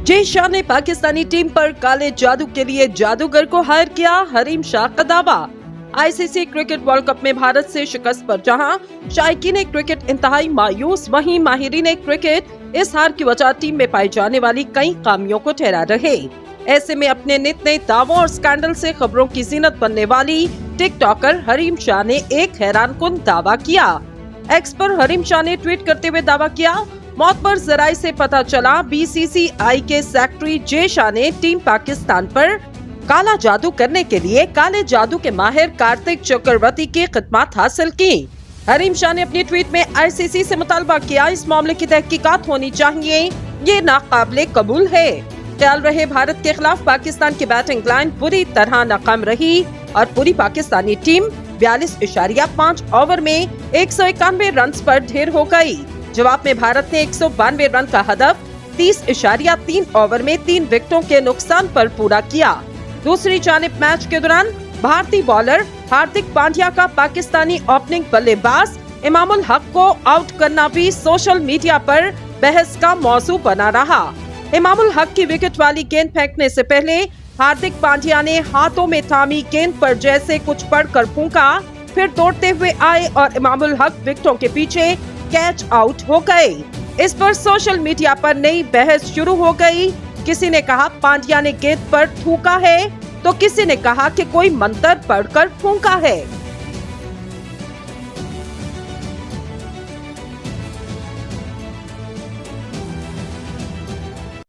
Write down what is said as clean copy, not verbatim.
जय शाह ने पाकिस्तानी टीम पर काले जादू के लिए जादूगर को हायर किया, हरीम शाह का दावा। आईसीसी क्रिकेट वर्ल्ड कप में भारत से शिकस्त पर जहां शायकीन क्रिकेट इंतहाई मायूस, वहीं माहिरीन क्रिकेट इस हार की वजह टीम में पाई जाने वाली कई खामियों को ठहरा रहे। ऐसे में अपने नित नए दावों और स्कैंडल से खबरों की जीनत बनने वाली टिकटॉकर हरीम शाह ने एक हैरानकुन दावा किया। एक्स पर हरीम शाह ने ट्वीट करते हुए दावा किया, मौत पर जराये से पता चला बीसीसीआई के सेक्रेटरी जय शाह ने टीम पाकिस्तान पर काला जादू करने के लिए काले जादू के माहिर कार्तिक चक्रवर्ती की खिदमत हासिल की। हरीम शाह ने अपनी ट्वीट में आईसीसी से मुतालबा किया, इस मामले की तहकीकात होनी चाहिए, ये नाकाबिले कबूल है। ख्याल रहे, भारत के खिलाफ पाकिस्तान की बैटिंग लाइन बुरी तरह नाकाम रही और पूरी पाकिस्तानी टीम 42.5 ओवर में 191 रन पर ढेर हो गई। जवाब में भारत ने 192 रन का हदफ 30.3 ओवर में 3 विकेटों के नुकसान पर पूरा किया। दूसरी जानिब मैच के दौरान भारतीय बॉलर हार्दिक पांड्या का पाकिस्तानी ओपनिंग बल्लेबाज इमामुल हक को आउट करना भी सोशल मीडिया पर बहस का मौजू बना रहा। इमामुल हक की विकेट वाली गेंद फेंकने से पहले हार्दिक पांड्या ने हाथों में थामी गेंद पर जैसे कुछ पढ़कर फूंका, फिर दौड़ते हुए आए और इमामुल हक विकेटों के पीछे कैच आउट हो गए। इस पर सोशल मीडिया पर नई बहस शुरू हो गई। किसी ने कहा पांड्या ने गेंद पर थूका है, तो किसी ने कहा कि कोई मंत्र पढ़कर फूंका है।